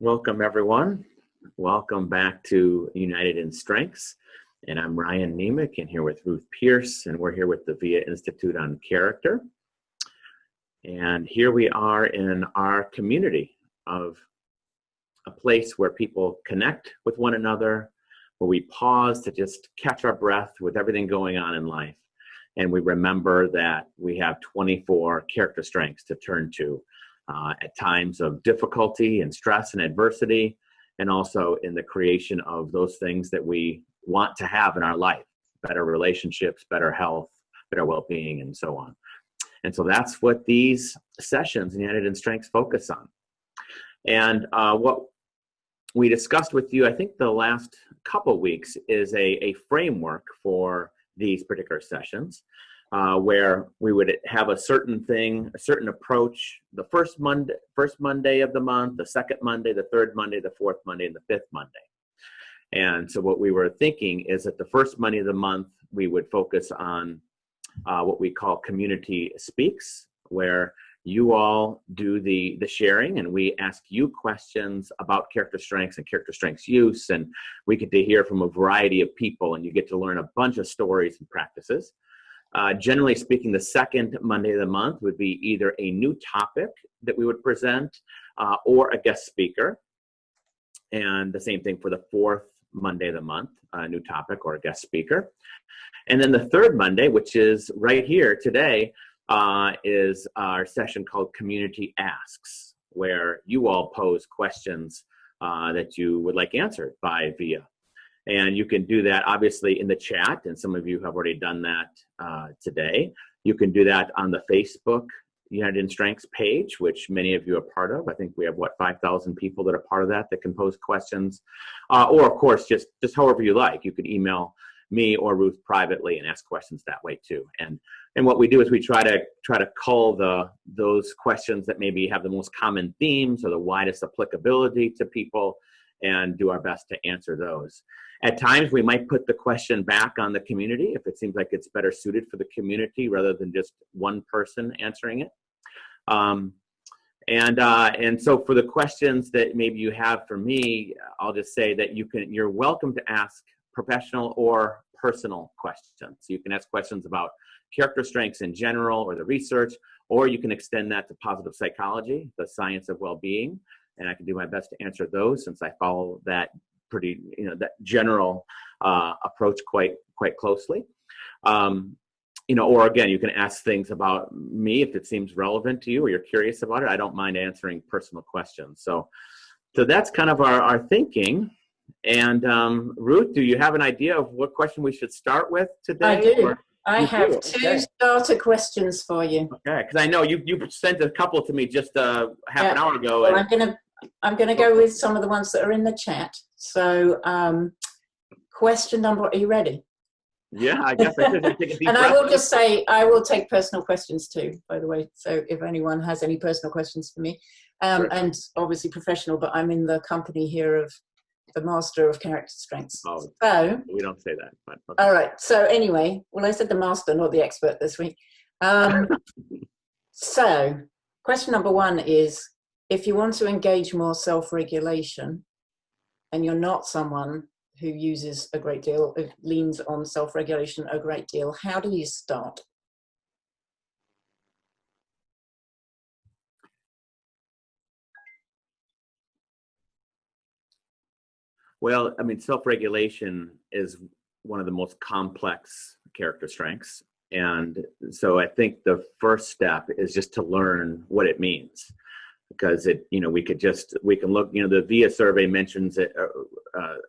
Welcome, everyone. Welcome back to United in Strengths. And I'm Ryan Nemec, and here with Ruth Pierce, and we're here with the VIA Institute on Character. And here we are in our community of a place where people connect with one another, where we pause to just catch our breath with everything going on in life. And we remember that we have 24 character strengths to turn to at times of difficulty and stress and adversity, and also in the creation of those things that we want to have in our life: better relationships, better health, better well-being, and so on. And so that's what these sessions in United in Strengths focus on. And what we discussed with you, I think the last couple of weeks, is a framework for these particular sessions, where we would have a certain thing, a certain approach, the first Monday of the month, the second Monday, the third Monday, the fourth Monday, and the fifth Monday. And so what we were thinking is that the first Monday of the month, we would focus on what we call Community Speaks, where you all do the sharing, and we ask you questions about character strengths and character strengths use, and we get to hear from a variety of people, and you get to learn a bunch of stories and practices. Generally speaking, the second Monday of the month would be either a new topic that we would present or a guest speaker. And the same thing for the fourth Monday of the month, a new topic or a guest speaker. And then the third Monday, which is right here today, is our session called Community Asks, where you all pose questions that you would like answered by VIA. And you can do that obviously in the chat, and some of you have already done that today. You can do that on the Facebook United in Strengths page, which many of you are part of. I think we have, 5,000 people that are part of that can pose questions. Or of course, just however you like. You can email me or Ruth privately and ask questions that way too. And what we do is we try to cull those questions that maybe have the most common themes or the widest applicability to people, and do our best to answer those. At times, we might put the question back on the community if it seems like it's better suited for the community rather than just one person answering it. And so for the questions that maybe you have for me, I'll just say that you're welcome to ask professional or personal questions. So you can ask questions about character strengths in general or the research, or you can extend that to positive psychology, the science of well-being. And I can do my best to answer those, since I follow that that general approach quite closely. Or again, you can ask things about me if it seems relevant to you or you're curious about it. I don't mind answering personal questions. So that's kind of our thinking. And Ruth, do you have an idea of what question we should start with today? I do. I have two starter questions for you. Okay, because I know you sent a couple to me just half an hour ago. Well, I'm gonna go with some of the ones that are in the chat. So, question number. Are you ready? Yeah, I guess I should take a deep And breath. I will just say I will take personal questions too, by the way. So if anyone has any personal questions for me, Sure. And obviously professional, but I'm in the company here of the master of character strengths. Oh, so we don't say that. But okay. All right. So anyway, well, I said the master, not the expert this week. So question number one is, if you want to engage more self-regulation and you're not someone who uses a great deal, leans on self-regulation a great deal, how do you start? Well, I mean, self-regulation is one of the most complex character strengths. And so I think the first step is just to learn what it means. Because we can look, the VIA survey mentions it,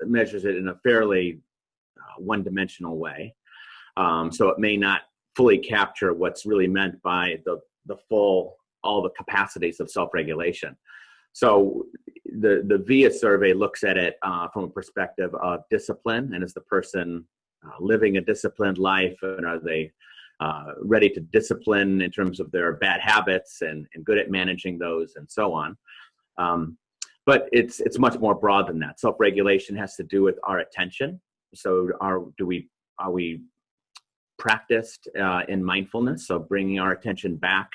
measures it in a fairly one-dimensional way. So it may not fully capture what's really meant by all the capacities of self-regulation. So the VIA survey looks at it from a perspective of discipline, and is the person living a disciplined life, and are they ready to discipline in terms of their bad habits and good at managing those, and so on. But it's much more broad than that. Self-regulation has to do with our attention. So are we practiced in mindfulness? So bringing our attention back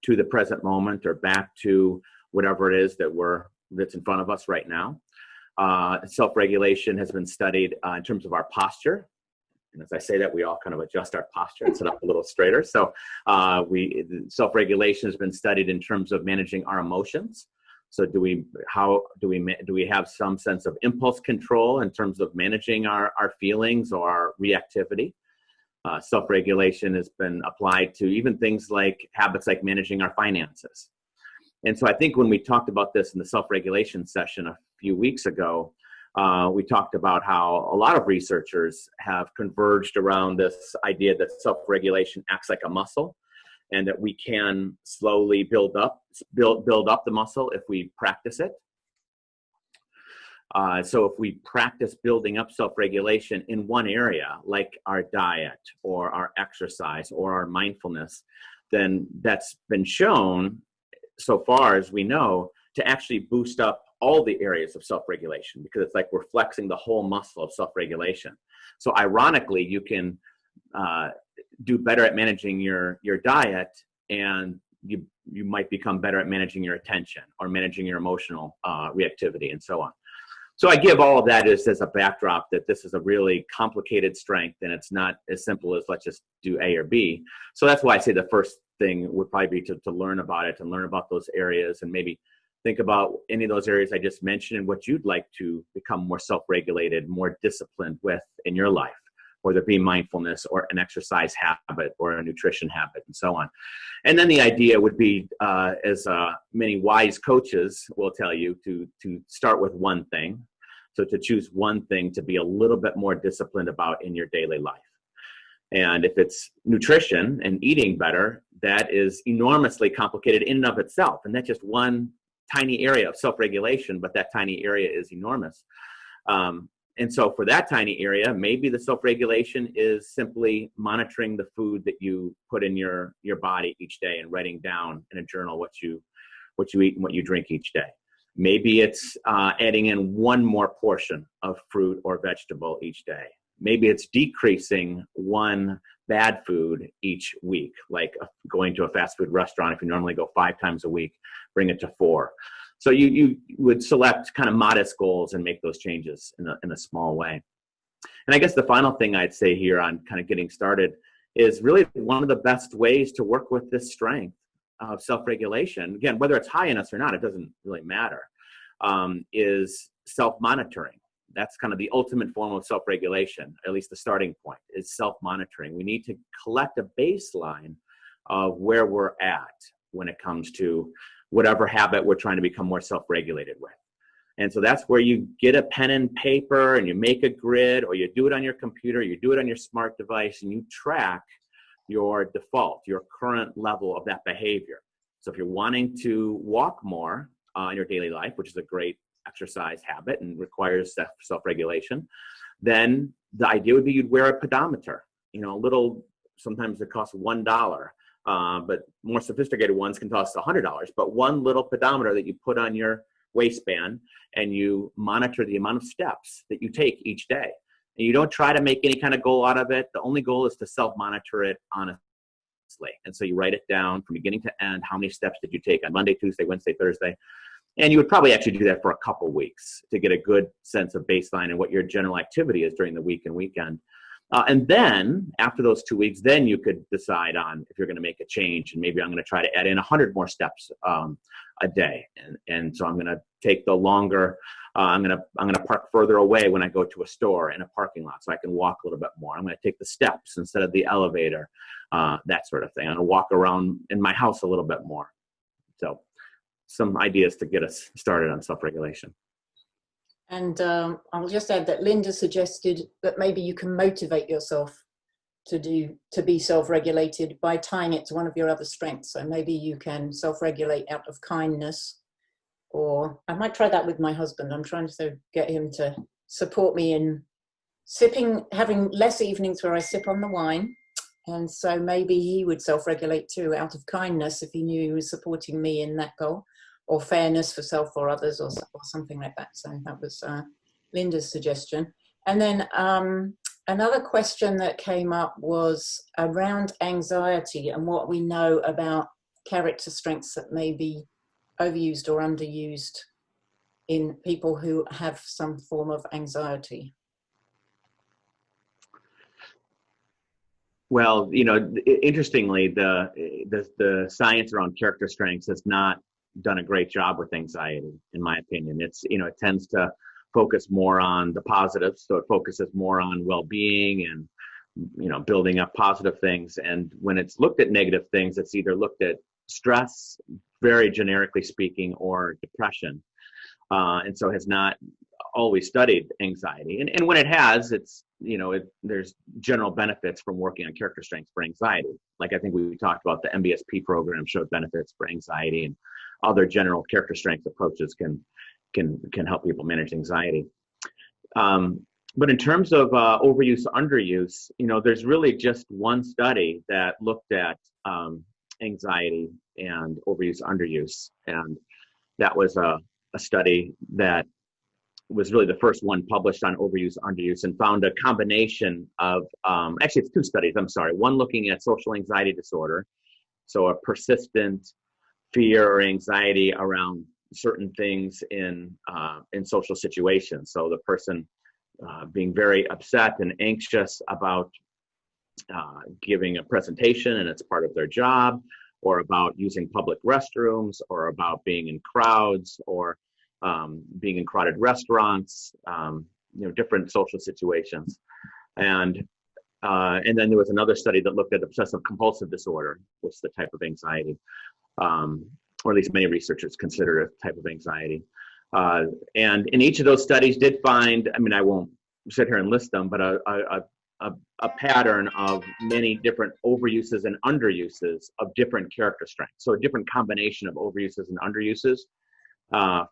to the present moment, or back to whatever it is that we're that's in front of us right now. Self-regulation has been studied in terms of our posture. And as I say that, we all kind of adjust our posture and sit up a little straighter. So self-regulation has been studied in terms of managing our emotions. So do we have some sense of impulse control in terms of managing our feelings or our reactivity? Self-regulation has been applied to even things like habits like managing our finances. And so I think when we talked about this in the self-regulation session a few weeks ago, we talked about how a lot of researchers have converged around this idea that self-regulation acts like a muscle, and that we can slowly build up the muscle if we practice it. So if we practice building up self-regulation in one area, like our diet or our exercise or our mindfulness, then that's been shown, so far as we know, to actually boost up all the areas of self-regulation, because it's like we're flexing the whole muscle of self-regulation. So ironically, you can do better at managing your diet, and you might become better at managing your attention or managing your emotional reactivity and so on. So I give all of that as a backdrop that this is a really complicated strength, and it's not as simple as let's just do A or B. So that's why I say the first thing would probably be to learn about it and learn about those areas, and maybe think about any of those areas I just mentioned and what you'd like to become more self-regulated, more disciplined with in your life, whether it be mindfulness or an exercise habit or a nutrition habit and so on. And then the idea would be, as many wise coaches will tell you, to start with one thing. So to choose one thing to be a little bit more disciplined about in your daily life. And if it's nutrition and eating better, that is enormously complicated in and of itself. And that's just one tiny area of self-regulation, but that tiny area is enormous. And so for that tiny area, maybe the self-regulation is simply monitoring the food that you put in your body each day and writing down in a journal what you eat and what you drink each day. Maybe it's adding in one more portion of fruit or vegetable each day. Maybe it's decreasing one bad food each week, like going to a fast food restaurant. If you normally go 5 times a week, bring it to 4. So you would select kind of modest goals and make those changes in a small way. And I guess the final thing I'd say here on kind of getting started is really one of the best ways to work with this strength of self-regulation, again, whether it's high in us or not, it doesn't really matter, is self-monitoring. That's kind of the ultimate form of self-regulation, at least the starting point, is self-monitoring. We need to collect a baseline of where we're at when it comes to whatever habit we're trying to become more self-regulated with. And so that's where you get a pen and paper and you make a grid, or you do it on your computer, you do it on your smart device, and you track your default, your current level of that behavior. So if you're wanting to walk more in your daily life, which is a great exercise habit and requires self-regulation, then the idea would be you'd wear a pedometer, a little, sometimes it costs $1, but more sophisticated ones can cost $100, but one little pedometer that you put on your waistband, and you monitor the amount of steps that you take each day. And you don't try to make any kind of goal out of it. The only goal is to self-monitor it honestly. And so you write it down from beginning to end. How many steps did you take on Monday, Tuesday, Wednesday, Thursday? And you would probably actually do that for a couple weeks to get a good sense of baseline and what your general activity is during the week and weekend. And then after those 2 weeks, then you could decide on if you're going to make a change. And maybe I'm going to try to add in 100 more steps a day. And so I'm going to take the longer, I'm going to park further away when I go to a store in a parking lot so I can walk a little bit more. I'm going to take the steps instead of the elevator, that sort of thing. I'm going to walk around in my house a little bit more. So some ideas to get us started on self-regulation. And I'll just add that Linda suggested that maybe you can motivate yourself to be self-regulated by tying it to one of your other strengths. So maybe you can self-regulate out of kindness, or I might try that with my husband. I'm trying to get him to support me in having less evenings where I sip on the wine. And so maybe he would self-regulate too out of kindness if he knew he was supporting me in that goal, or fairness for self or others, or something like that. So that was Linda's suggestion. And then another question that came up was around anxiety and what we know about character strengths that may be overused or underused in people who have some form of anxiety? Well, interestingly, the science around character strengths has not done a great job with anxiety, in my opinion. It tends to focus more on the positives, so it focuses more on well-being and building up positive things. And when it's looked at negative things, it's either looked at stress, very generically speaking, or depression, and so has not always studied anxiety. And when it has, there's general benefits from working on character strengths for anxiety. Like I think we talked about, the MBSP program showed benefits for anxiety, and other general character strength approaches can help people manage anxiety. But in terms of overuse, underuse, there's really just one study that looked at anxiety and overuse, underuse, and that was a study that was really the first one published on overuse, underuse, and found a combination of, actually it's two studies, I'm sorry. One looking at social anxiety disorder, so a persistent fear or anxiety around certain things in social situations. So the person being very upset and anxious about giving a presentation and it's part of their job, or about using public restrooms, or about being in crowds, or being in crowded restaurants, different social situations. And then there was another study that looked at obsessive compulsive disorder, which is the type of anxiety, or at least many researchers consider it a type of anxiety. And in each of those studies did find, I won't sit here and list them, but a pattern of many different overuses and underuses of different character strengths. So a different combination of overuses and underuses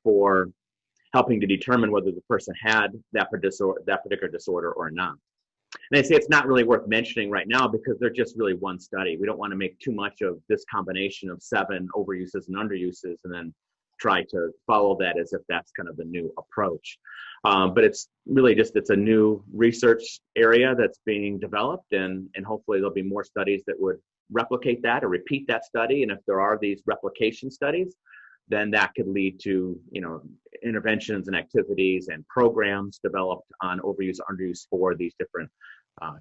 for helping to determine whether the person had that particular disorder or not. And I say it's not really worth mentioning right now because they're just really one study. We don't want to make too much of this combination of 7 overuses and underuses and then try to follow that as if that's kind of the new approach. But it's really it's a new research area that's being developed, and hopefully there'll be more studies that would replicate that or repeat that study. And if there are these replication studies, then that could lead to, interventions and activities and programs developed on overuse, underuse for these different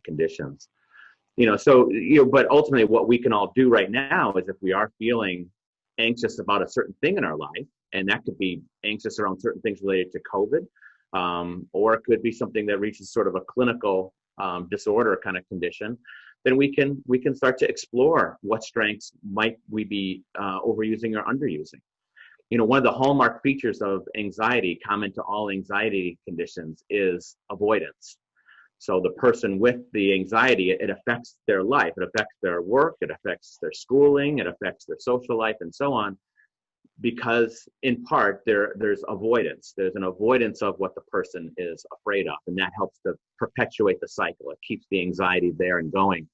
conditions. But ultimately what we can all do right now is, if we are feeling anxious about a certain thing in our life, and that could be anxious around certain things related to COVID, or it could be something that reaches sort of a clinical disorder kind of condition, then we can start to explore what strengths might we be overusing or underusing. One of the hallmark features of anxiety, common to all anxiety conditions, is avoidance. So the person with the anxiety, it affects their life, it affects their work, it affects their schooling, it affects their social life, and so on, because in part there's avoidance. There's an avoidance of what the person is afraid of, and that helps to perpetuate the cycle. It keeps the anxiety there and going,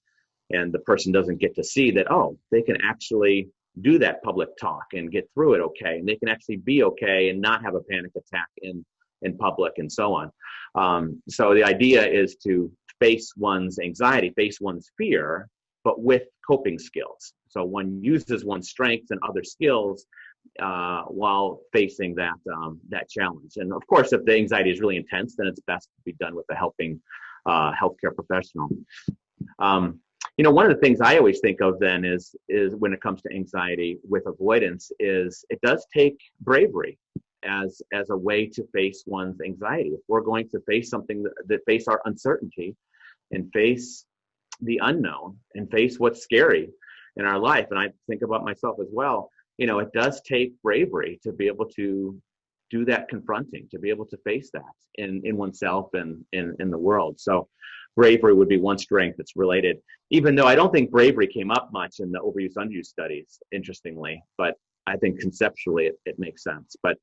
and the person doesn't get to see that, oh, they can actually do that public talk and get through it okay, and they can actually be okay and not have a panic attack in public, and so on. So the idea is to face one's anxiety, face one's fear, but with coping skills. So one uses one's strengths and other skills while facing that challenge. And of course, if the anxiety is really intense, then it's best to be done with a helping healthcare professional. One of the things I always think of then is when it comes to anxiety with avoidance, is it does take bravery as a way to face one's anxiety. If we're going to face something that face our uncertainty and face the unknown and face what's scary in our life, and I think about myself as well, it does take bravery to be able to do that confronting, to be able to face that in oneself and in the world. So bravery would be one strength that's related, even though I don't think bravery came up much in the overuse, underuse studies, interestingly, but I think conceptually it makes sense. But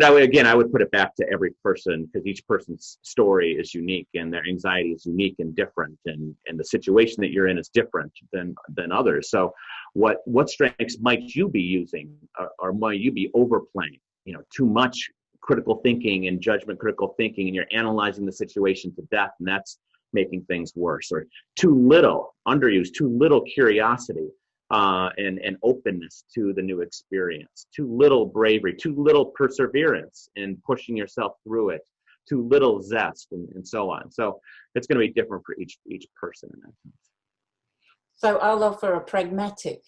I would put it back to every person, because each person's story is unique and their anxiety is unique and different, and the situation that you're in is different than others. So what strengths might you be using, or might you be overplaying? Too much critical thinking and judgment critical thinking, and you're analyzing the situation to death, and that's making things worse. Or too little underuse, too little curiosity, and openness to the new experience, too little bravery, too little perseverance in pushing yourself through it, too little zest, and so on. So it's going to be different for each person in that sense. So I'll offer a pragmatic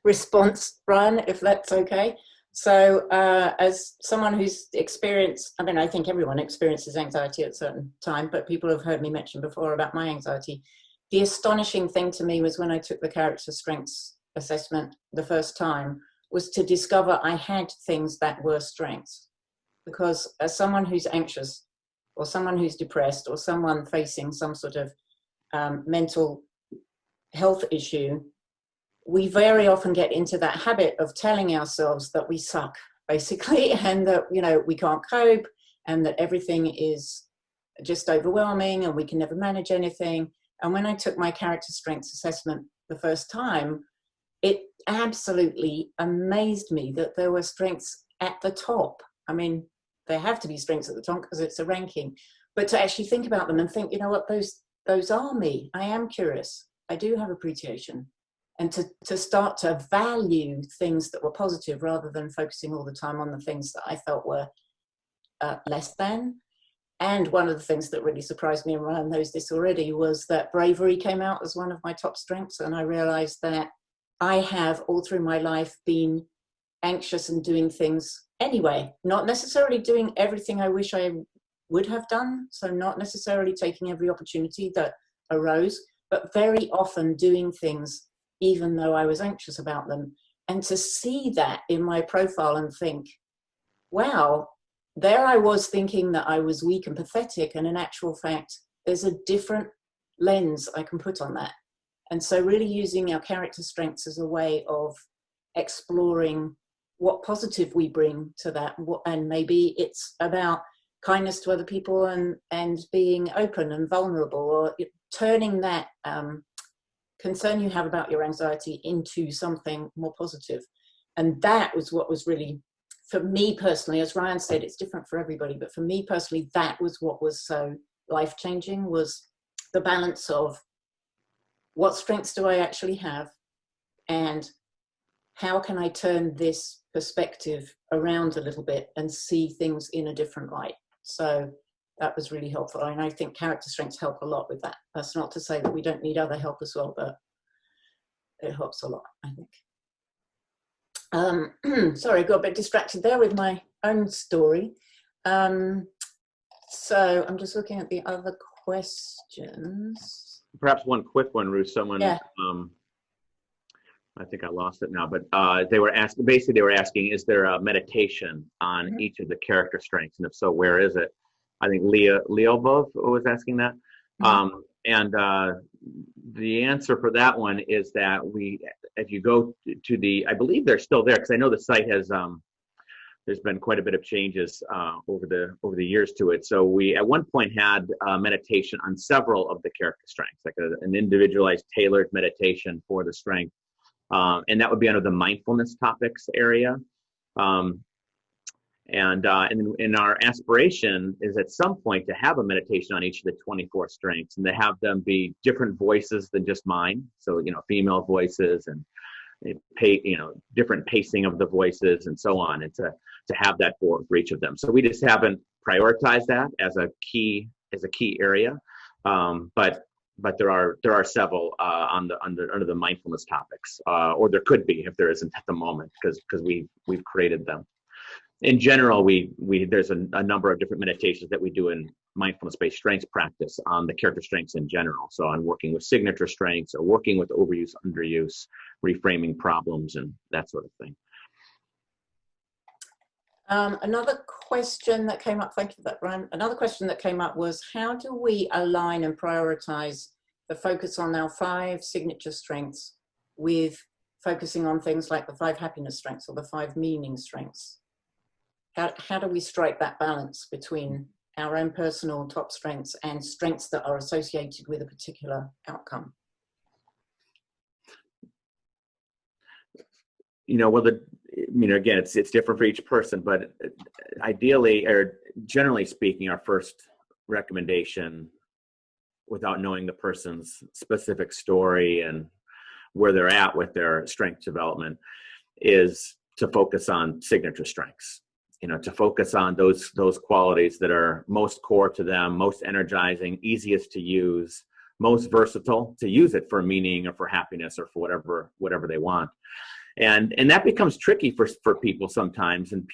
response, Brian, if that's okay. So as someone who's experienced, I mean, I think everyone experiences anxiety at a certain time, but people have heard me mention before about my anxiety. The astonishing thing to me was when I took the character strengths assessment the first time, was to discover I had things that were strengths. Because as someone who's anxious, or someone who's depressed, or someone facing some sort of mental health issue, we very often get into that habit of telling ourselves that we suck, basically, and that, you know, we can't cope, and that everything is just overwhelming, and we can never manage anything. And when I took my character strengths assessment the first time, it absolutely amazed me that there were strengths at the top. I mean, there have to be strengths at the top because it's a ranking, but to actually think about them and think, you know what, those are me. I am curious. I do have appreciation. And to start to value things that were positive rather than focusing all the time on the things that I felt were less than. And one of the things that really surprised me, and Ryan knows this already, was that bravery came out as one of my top strengths. And I realized that I have all through my life been anxious and doing things anyway, not necessarily doing everything I wish I would have done. So not necessarily taking every opportunity that arose, but very often doing things even though I was anxious about them. And to see that in my profile and think, wow, there I was thinking that I was weak and pathetic, and in actual fact, there's a different lens I can put on that. And so really using our character strengths as a way of exploring what positive we bring to that. And maybe it's about kindness to other people and being open and vulnerable, or turning that concern you have about your anxiety into something more positive. And that was what was really, for me personally, as Ryan said, it's different for everybody, but for me personally, that was what was so life-changing, was the balance of what strengths do I actually have, and how can I turn this perspective around a little bit and see things in a different light. So that was really helpful. And I think character strengths help a lot with that. That's not to say that we don't need other help as well, but it helps a lot, I think. Sorry, I got a bit distracted there with my own story. So I'm just looking at the other questions. Perhaps one quick one, Ruth. Someone, yeah. I think I lost it now, but they were asking, is there a meditation on each of the character strengths? And if so, where is it? I think Leovov was asking that. And the answer for that one is that if you go to the, I believe they're still there, because I know the site has, there's been quite a bit of changes over the years to it. So we at one point had meditation on several of the character strengths, like an individualized, tailored meditation for the strength. And that would be under the mindfulness topics area. And our aspiration is at some point to have a meditation on each of the 24 strengths, and to have them be different voices than just mine. So, female voices and different pacing of the voices and so on, and to have that for each of them. So we just haven't prioritized that as a key area. But there are several under the mindfulness topics, or there could be if there isn't at the moment, because we've created them. In general, there's a number of different meditations that we do in mindfulness-based strengths practice on the character strengths in general. So on working with signature strengths, or working with overuse, underuse, reframing problems, and that sort of thing. Another question that came up, thank you for that, Brian. Another question that came up was, how do we align and prioritize the focus on our 5 signature strengths with focusing on things like the 5 happiness strengths or the 5 meaning strengths? How do we strike that balance between our own personal top strengths and strengths that are associated with a particular outcome? Well, again, it's different for each person, but ideally, or generally speaking, our first recommendation, without knowing the person's specific story and where they're at with their strength development is to focus on signature strengths. To focus on those qualities that are most core to them, most energizing, easiest to use, most versatile to use it for meaning or for happiness or for whatever they want. And that becomes tricky for people sometimes, and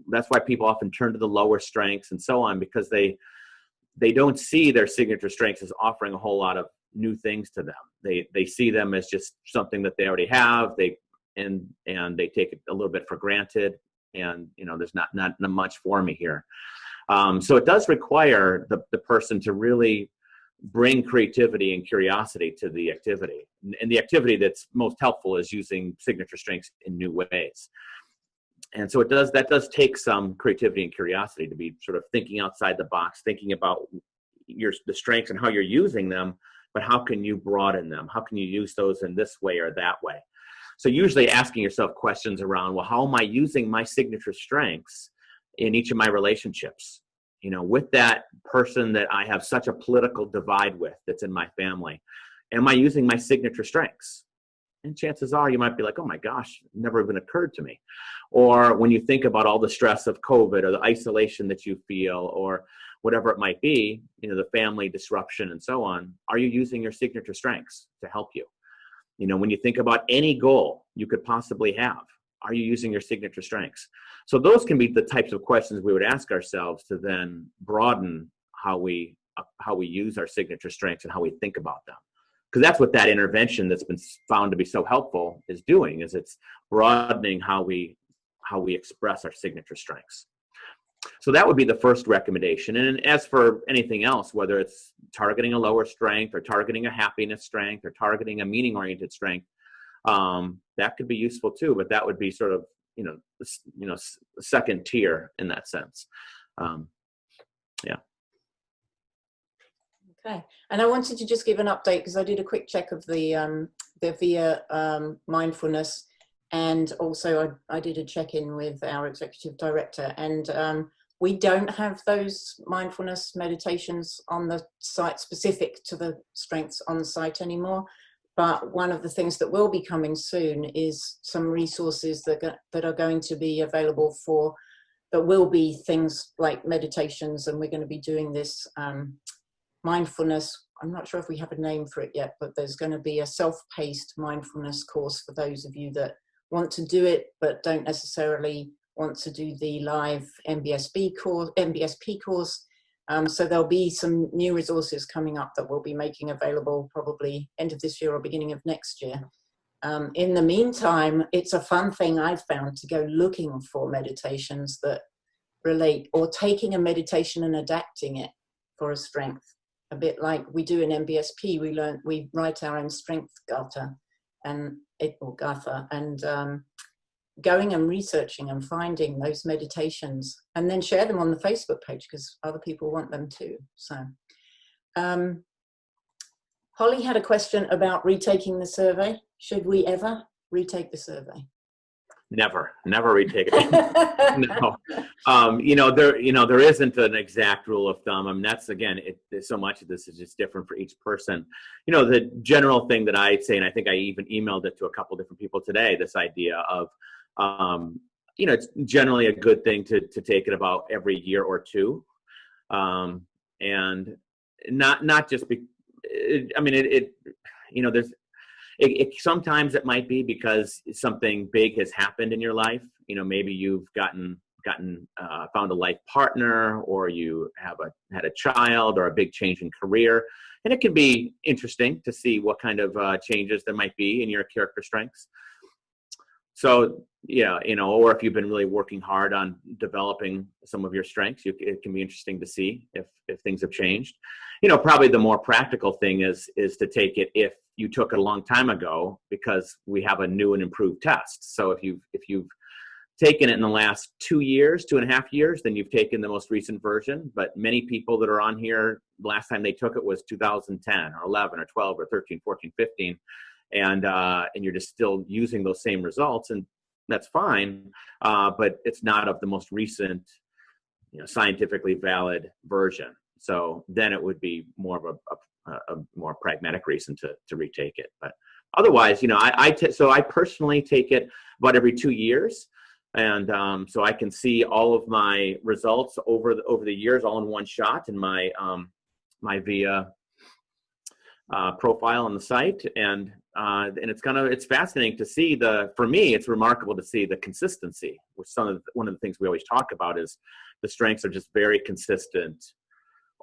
that's why people often turn to the lower strengths and so on, because they don't see their signature strengths as offering a whole lot of new things to them. They see them as just something that they already have. And they take it a little bit for granted, and there's not much for me here. So it does require the person to really bring creativity and curiosity to the activity. And the activity that's most helpful is using signature strengths in new ways. And so that does take some creativity and curiosity to be sort of thinking outside the box, thinking about the strengths and how you're using them, but how can you broaden them? How can you use those in this way or that way? So usually asking yourself questions around, well, how am I using my signature strengths in each of my relationships? With that person that I have such a political divide with that's in my family, am I using my signature strengths? And chances are you might be like, oh my gosh, it never even occurred to me. Or when you think about all the stress of COVID or the isolation that you feel or whatever it might be, the family disruption and so on, are you using your signature strengths to help you? When you think about any goal you could possibly have, are you using your signature strengths? So those can be the types of questions we would ask ourselves to then broaden how we use our signature strengths and how we think about them. Because that's what that intervention that's been found to be so helpful is doing, is it's broadening how we express our signature strengths. So that would be the first recommendation. And as for anything else, whether it's targeting a lower strength or targeting a happiness strength or targeting a meaning-oriented strength, that could be useful too, but that would be sort of, second tier in that sense. Yeah. Okay. And I wanted to just give an update because I did a quick check of the VIA mindfulness, and also I did a check-in with our executive director, and we don't have those mindfulness meditations on the site specific to the strengths on the site anymore. But one of the things that will be coming soon is some resources that are going to be available that will be things like meditations, and we're going to be doing this mindfulness. I'm not sure if we have a name for it yet, but there's going to be a self-paced mindfulness course for those of you that want to do it, but don't necessarily want to do the live MBSP course. So there'll be some new resources coming up that we'll be making available probably end of this year or beginning of next year. In the meantime, it's a fun thing I've found to go looking for meditations that relate, or taking a meditation and adapting it for a strength. A bit like we do in MBSP, we write our own strength gatha, and going and researching and finding those meditations, and then share them on the Facebook page because other people want them too. So Holly had a question about retaking the survey. Should we ever retake the survey? Never retake it. No. There isn't an exact rule of thumb. I mean, that's, again, so much of this is just different for each person. The general thing that I'd say, and I think I even emailed it to a couple different people today, this idea of, it's generally a good thing to take it about every year or two. And not just sometimes it might be because something big has happened in your life. Maybe you've found a life partner, or you had a child, or a big change in career. And it can be interesting to see what kind of changes there might be in your character strengths. So, or if you've been really working hard on developing some of your strengths, it can be interesting to see if things have changed. Probably the more practical thing is to take it if you took it a long time ago, because we have a new and improved test. So if you've taken it in the last 2.5 years, then you've taken the most recent version. But many people that are on here, the last time they took it was 2010 or 11 or 12 or 13, 14, 15. And you're just still using those same results, and that's fine. But it's not of the most recent, scientifically valid version. So then it would be more of a more pragmatic reason to retake it. But otherwise, so I personally take it about every 2 years. And so I can see all of my results over the years, all in one shot in my my VIA profile on the site, and it's fascinating to see for me, it's remarkable to see the consistency. Which one of the things we always talk about is the strengths are just very consistent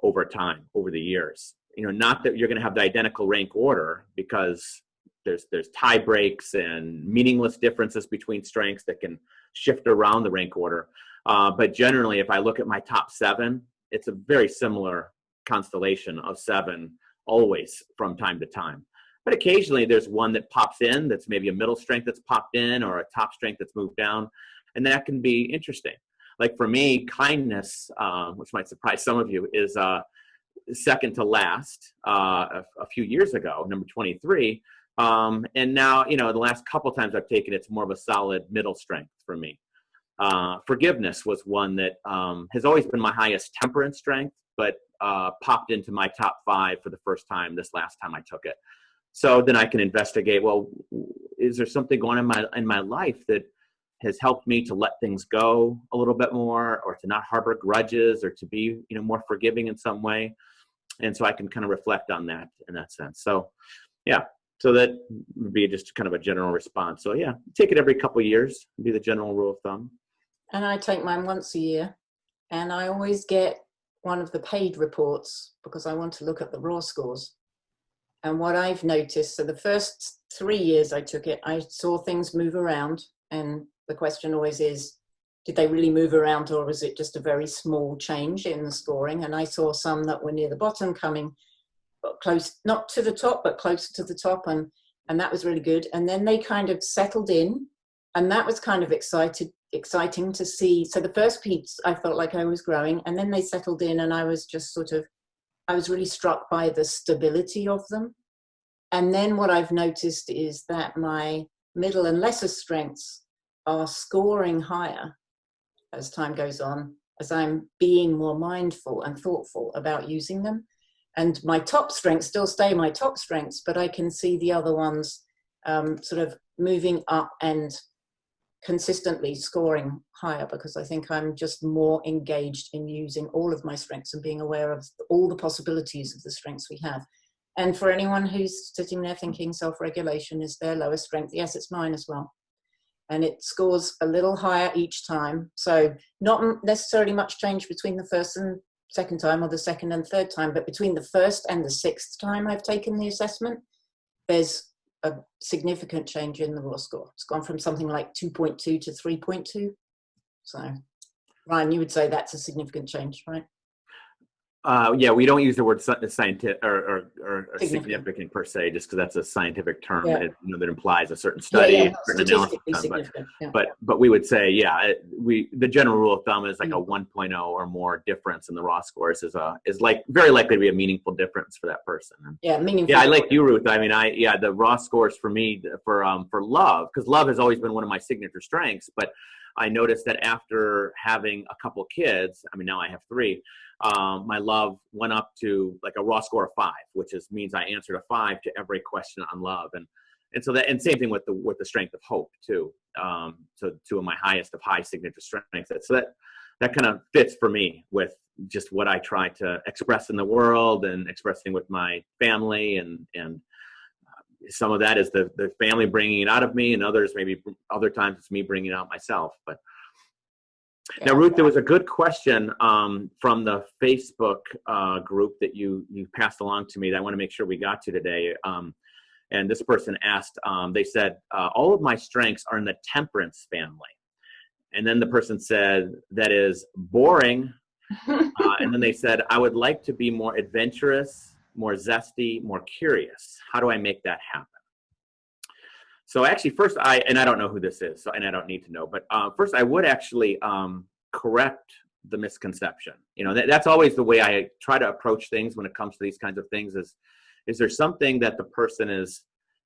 over time, over the years. Not that you're going to have the identical rank order, because there's tie breaks and meaningless differences between strengths that can shift around the rank order. But generally, if I look at my top 7, it's a very similar constellation of 7 always from time to time. But occasionally there's one that pops in that's maybe a middle strength that's popped in, or a top strength that's moved down. And that can be interesting. Like for me, kindness, which might surprise some of you, is second to last a few years ago, number 23. And now, the last couple times I've taken it's more of a solid middle strength for me. Forgiveness was one that has always been my highest temperance strength, but popped into my top 5 for the first time this last time I took it. So then I can investigate, well, is there something going on in my life that has helped me to let things go a little bit more, or to not harbor grudges, or to be, more forgiving in some way. And so I can kind of reflect on that in that sense. So, yeah. So that would be just kind of a general response. So yeah, take it every couple of years would be the general rule of thumb. And I take mine once a year, and I always get one of the paid reports because I want to look at the raw scores. And what I've noticed, so the first 3 years I took it, I saw things move around. And the question always is, did they really move around, or was it just a very small change in the scoring? And I saw some that were near the bottom coming close, not to the top, but closer to the top. And that was really good. And then they kind of settled in, and that was kind of exciting to see. So the first peaks, I felt like I was growing, and then they settled in, and I was just I was really struck by the stability of them. And then what I've noticed is that my middle and lesser strengths are scoring higher as time goes on, as I'm being more mindful and thoughtful about using them. And my top strengths still stay my top strengths, but I can see the other ones sort of moving up and consistently scoring higher, because I think I'm just more engaged in using all of my strengths and being aware of all the possibilities of the strengths we have. And for anyone who's sitting there thinking self-regulation is their lowest strength, yes, it's mine as well. And it scores a little higher each time. So not necessarily much change between the first and second time, or the second and third time, but between the first and the 6th time I've taken the assessment, there's a significant change in the raw score. It's gone from something like 2.2 to 3.2. So, Ryan, you would say that's a significant change, right? Yeah, we don't use the word scientific or significant per se, just because that's a scientific term that implies a certain study, certain analysis. But we would say, the general rule of thumb is like a 1.0 or more difference in the raw scores is like very likely to be a meaningful difference for that person. Meaningful. Yeah, I like you, Ruth. I mean, the raw scores for me for love, because love has always been one of my signature strengths, but I noticed that after having a couple kids, I mean, now I have 3, my love went up to like a raw score of 5, which means I answered a 5 to every question on love. And so and same thing with the strength of hope too. So 2 of my highest of high signature strengths. So that kind of fits for me with just what I try to express in the world and expressing with my family, and some of that is the family bringing it out of me, and other times it's me bringing it out myself. But now, Ruth, there was a good question from the Facebook group that you passed along to me that I want to make sure we got to today. And this person asked, they said, all of my strengths are in the temperance family. And then the person said, that is boring. And then they said, I would like to be more adventurous, more zesty, more curious. How do I make that happen? So actually, first, I don't know who this is, and I don't need to know, but first I would actually correct the misconception. That's always the way I try to approach things when it comes to these kinds of things is there something that the person is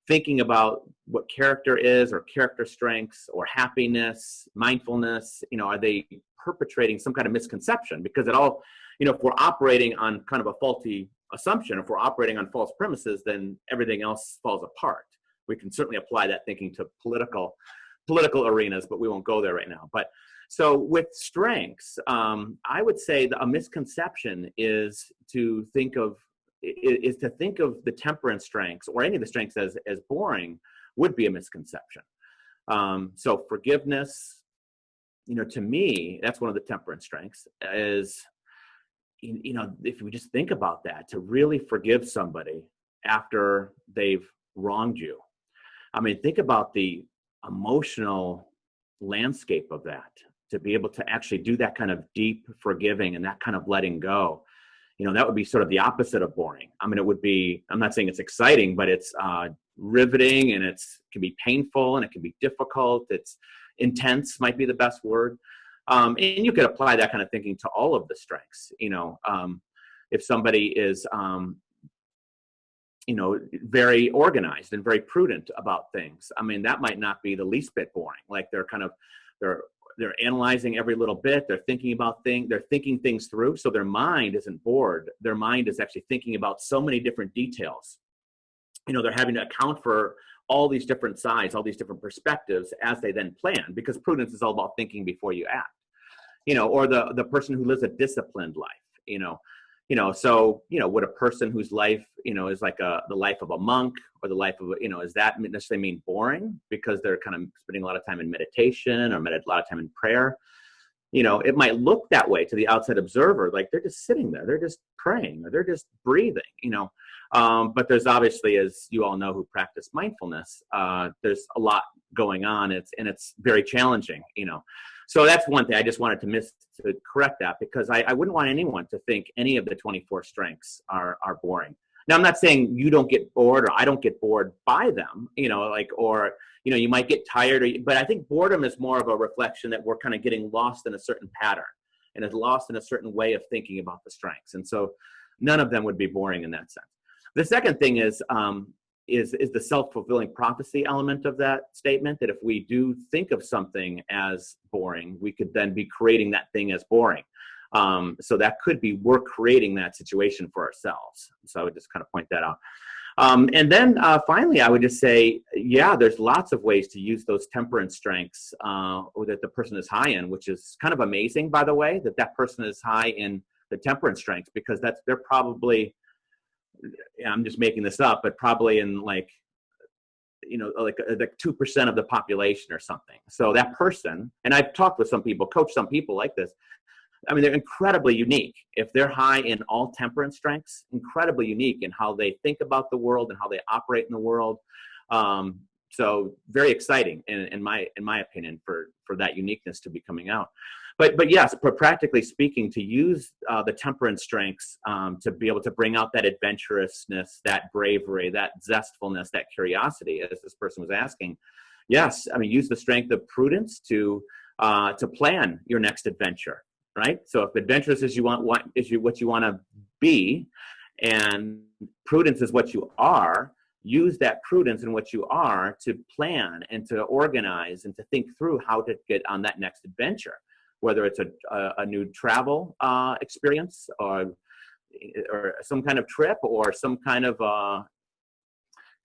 thinking about what character is, or character strengths, or happiness, mindfulness, are they perpetrating some kind of misconception? Because it all, if we're operating on kind of a faulty assumption, if we're operating on false premises, then everything else falls apart. we can certainly apply that thinking to political arenas, but we won't go there right now. But so with strengths, I would say that a misconception is to think of the temperance strengths or any of the strengths as boring would be a misconception. So forgiveness, to me, that's one of the temperance strengths is, if we just think about that, to really forgive somebody after they've wronged you. I mean, think about the emotional landscape of that, to be able to actually do that kind of deep forgiving and that kind of letting go. That would be sort of the opposite of boring. I mean, it would be, I'm not saying it's exciting, but it's riveting, and can be painful, and it can be difficult. It's intense, might be the best word. And you could apply that kind of thinking to all of the strengths. If somebody is, very organized and very prudent about things, I mean, that might not be the least bit boring. Like they're analyzing every little bit. They're thinking about things. They're thinking things through. So their mind isn't bored. Their mind is actually thinking about so many different details. They're having to account for all these different sides, all these different perspectives as they then plan, because prudence is all about thinking before you act. Or the person who lives a disciplined life, so, would a person whose life, is like the life of a monk or the life of, does that necessarily mean boring because they're kind of spending a lot of time in meditation or a lot of time in prayer? It might look that way to the outside observer, like they're just sitting there, they're just praying, or they're just breathing, but there's obviously, as you all know who practice mindfulness, there's a lot going on. It's very challenging, So that's one thing I just wanted to correct that, because I wouldn't want anyone to think any of the 24 strengths are boring. Now, I'm not saying you don't get bored or I don't get bored by them, you might get tired, but I think boredom is more of a reflection that we're kind of getting lost in a certain pattern and is lost in a certain way of thinking about the strengths. And so none of them would be boring in that sense. The second thing is the self-fulfilling prophecy element of that statement, that if we do think of something as boring, we could then be creating that thing as boring. So that could be, we're creating that situation for ourselves. So I would just kind of point that out. And then finally, I would just say, there's lots of ways to use those temperance strengths or that the person is high in, which is kind of amazing, by the way, that person is high in the temperance strengths, because they're probably, I'm just making this up, but probably in like 2% of the population or something. So that person, and I've talked with some people, coached some people like this. I mean, they're incredibly unique. If they're high in all temperance strengths, incredibly unique in how they think about the world and how they operate in the world. So very exciting, in my opinion, for that uniqueness to be coming out. But yes, practically speaking, to use the temperance strengths to be able to bring out that adventurousness, that bravery, that zestfulness, that curiosity, as this person was asking. Yes, I mean, use the strength of prudence to plan your next adventure, right? So if adventurous is what you want to be, and prudence is what you are, use that prudence in what you are to plan and to organize and to think through how to get on that next adventure. Whether it's a new travel experience or some kind of trip or some kind of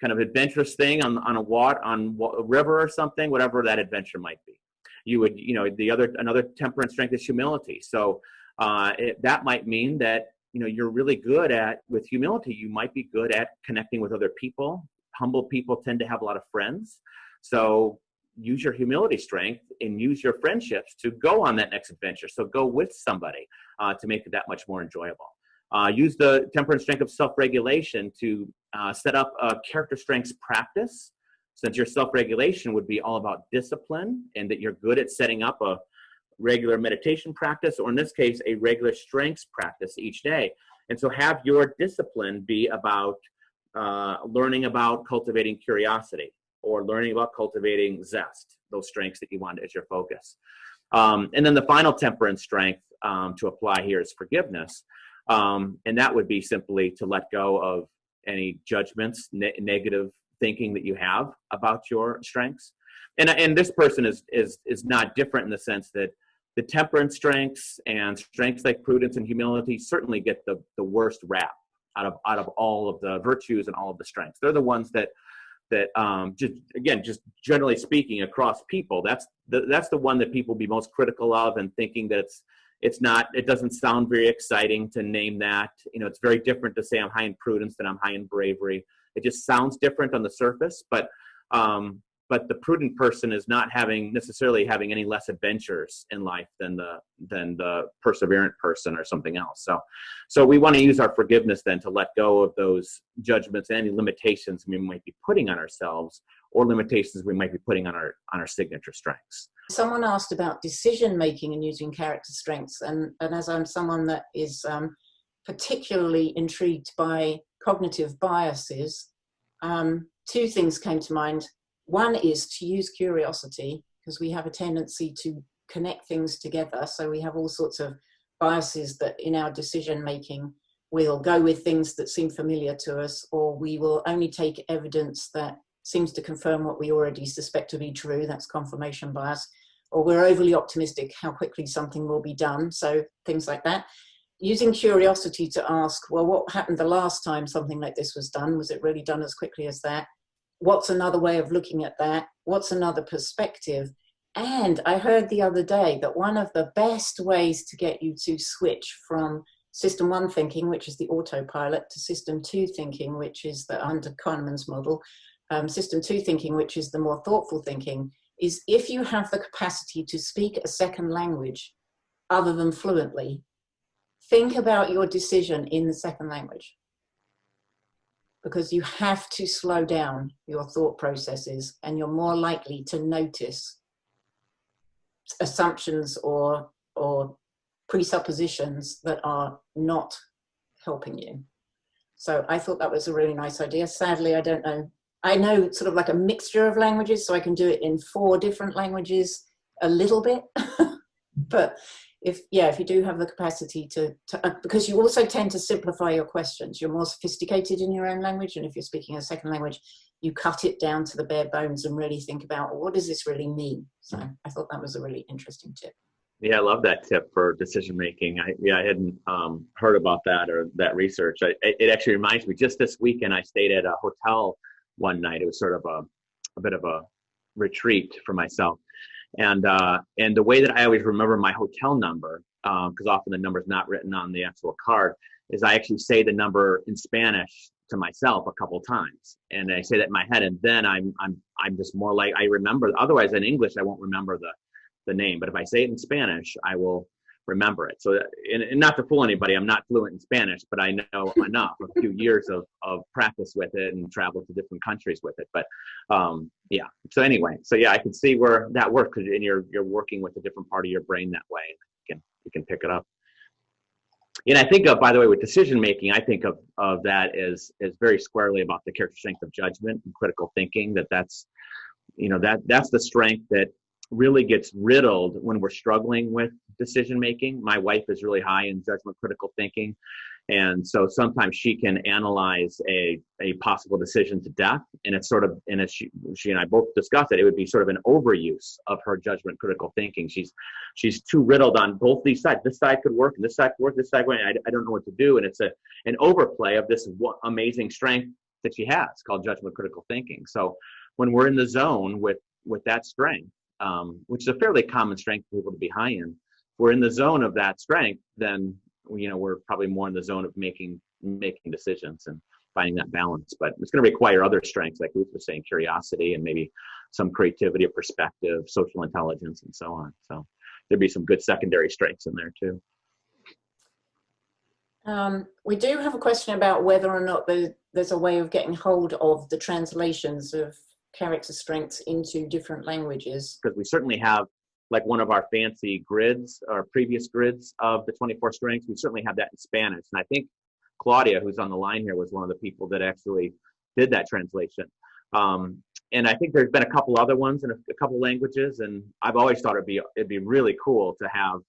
adventurous thing on a river or something, whatever that adventure might be. You would, another temperance strength is humility. So that might mean that, you're really good with humility, you might be good at connecting with other people. Humble people tend to have a lot of friends. So use your humility strength and use your friendships to go on that next adventure. So go with somebody to make it that much more enjoyable. Use the temperance strength of self-regulation to set up a character strengths practice, since your self-regulation would be all about discipline and that you're good at setting up a regular meditation practice, or in this case, a regular strengths practice each day. And so have your discipline be about learning about cultivating curiosity, or learning about cultivating zest, those strengths that you want as your focus. And then the final temperance strength to apply here is forgiveness. And that would be simply to let go of any judgments, negative thinking that you have about your strengths. And this person is not different in the sense that the temperance strengths and strengths like prudence and humility certainly get the worst rap out of all of the virtues and all of the strengths. They're the ones that just generally speaking across people, that's the one that people be most critical of, and thinking that it doesn't sound very exciting to name that. It's very different to say I'm high in prudence than I'm high in bravery. It just sounds different on the surface, but the prudent person is not necessarily having any less adventures in life than the perseverant person or something else. So we want to use our forgiveness then to let go of those judgments and any limitations we might be putting on ourselves, or limitations we might be putting on our signature strengths. Someone asked about decision making and using character strengths, and as I'm someone that is particularly intrigued by cognitive biases, two things came to mind. One is to use curiosity, because we have a tendency to connect things together. So we have all sorts of biases that in our decision making, we'll go with things that seem familiar to us, or we will only take evidence that seems to confirm what we already suspect to be true. That's confirmation bias. Or we're overly optimistic how quickly something will be done. So things like that. Using curiosity to ask, well, what happened the last time something like this was done? Was it really done as quickly as that? What's another way of looking at that? What's another perspective? And I heard the other day that one of the best ways to get you to switch from system 1 thinking, which is the autopilot, to system 2 thinking, which is the under Kahneman's model, system 2 thinking, which is the more thoughtful thinking, is if you have the capacity to speak a second language other than fluently, think about your decision in the second language. Because you have to slow down your thought processes, and you're more likely to notice assumptions or presuppositions that are not helping you. So I thought that was a really nice idea. Sadly, I don't know. I know sort of like a mixture of languages, so I can do it in 4 different languages a little bit. But if you do have the capacity to because you also tend to simplify your questions. You're more sophisticated in your own language, and if you're speaking a second language, you cut it down to the bare bones and really think about, well, what does this really mean? So I thought that was a really interesting tip. Yeah, I love that tip for decision making. I hadn't heard about that or that research. It actually reminds me, just this weekend I stayed at a hotel one night. It was sort of a bit of a retreat for myself. And the way that I always remember my hotel number, because often the number is not written on the actual card, is I actually say the number in Spanish to myself a couple times, and I say that in my head, and then I'm just more like I remember. Otherwise, in English, I won't remember the name, but if I say it in Spanish, I will remember it. So, and not to fool anybody, I'm not fluent in Spanish, but I know enough, a few years of practice with it and travel to different countries with it. But yeah, so anyway, so yeah, I can see where that works, because you're working with a different part of your brain that way. You can pick it up. And I think of, by the way, with decision making, I think of that as very squarely about the character strength of judgment and critical thinking. That's the strength that really gets riddled when we're struggling with decision making. My wife is really high in judgment critical thinking, and so sometimes she can analyze a possible decision to death, and it's sort of, and as she and I both discussed it would be sort of an overuse of her judgment critical thinking. She's too riddled on both these sides. This side could work, and this side could work, this side could work. I don't know what to do, and it's an overplay of this amazing strength that she has called judgment critical thinking. So when we're in the zone with that strength, which is a fairly common strength for people to be high in, if we're in the zone of that strength, then we're probably more in the zone of making decisions and finding that balance. But it's going to require other strengths, like Ruth was saying, curiosity, and maybe some creativity of perspective, social intelligence, and so on. So there'd be some good secondary strengths in there too. We do have a question about whether or not there's a way of getting hold of the translations of character strengths into different languages. Because we certainly have, like, one of our fancy grids, our previous grids of the 24 strengths, we certainly have that in Spanish. And I think Claudia, who's on the line here, was one of the people that actually did that translation. And I think there's been a couple other ones in a couple languages, and I've always thought it'd be really cool to have,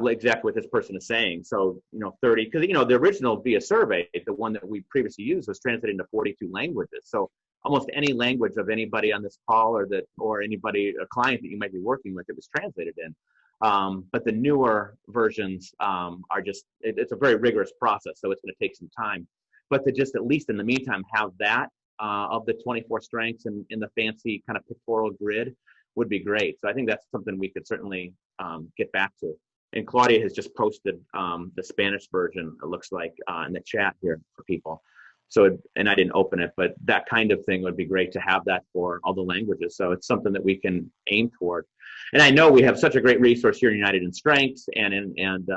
exactly what this person is saying. So, 30, because, the original via survey, the one that we previously used, was translated into 42 languages. So almost any language of anybody on this call or anybody, a client that you might be working with, it was translated in. But the newer versions are just, it's a very rigorous process, so it's going to take some time. But to just, at least in the meantime, have that of the 24 strengths in the fancy kind of pictorial grid would be great. So I think that's something we could certainly get back to. And Claudia has just posted the Spanish version, it looks like, in the chat here for people. So, and I didn't open it, but that kind of thing would be great to have that for all the languages. So it's something that we can aim toward. And I know we have such a great resource here in United in Strengths and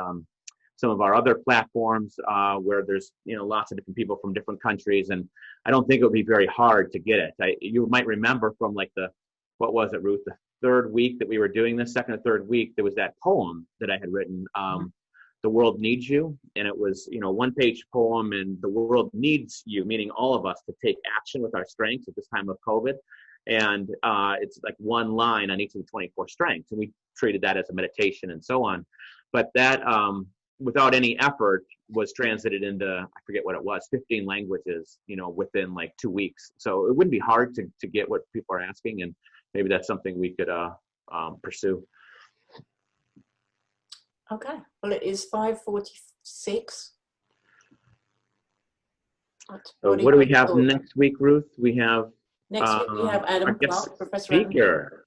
some of our other platforms where there's lots of different people from different countries, and I don't think it would be very hard to get it. You might remember from like what was it, Ruth, the third week that we were doing this, second or third week, there was that poem that I had written, The World Needs You, and it was one-page poem, and the world needs you, meaning all of us, to take action with our strengths at this time of COVID. And it's like one line on each of the 24 strengths, and we treated that as a meditation and so on. But that without any effort was translated into, I forget what it was, 15 languages, within like 2 weeks. So it wouldn't be hard to get what people are asking, and maybe that's something we could pursue. Okay, well, it is 5:46. So what do we have next week, Ruth? We have next week we have Adam Clark, Professor speaker.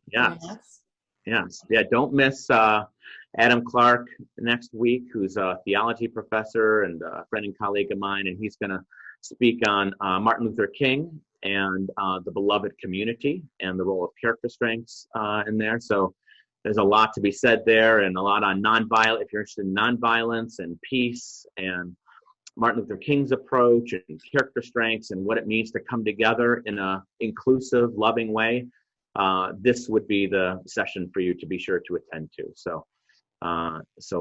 Yes. Yeah, don't miss Adam Clark next week, who's a theology professor and a friend and colleague of mine, and he's going to speak on Martin Luther King and the beloved community and the role of character strengths in there. So there's a lot to be said there, and a lot on nonviolence, if you're interested in nonviolence and peace and Martin Luther King's approach and character strengths and what it means to come together in a inclusive, loving way. This would be the session for you to be sure to attend to. So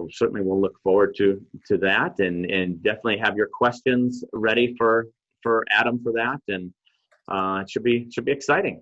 certainly we'll look forward to that, and definitely have your questions ready for Adam for that, and it should be exciting.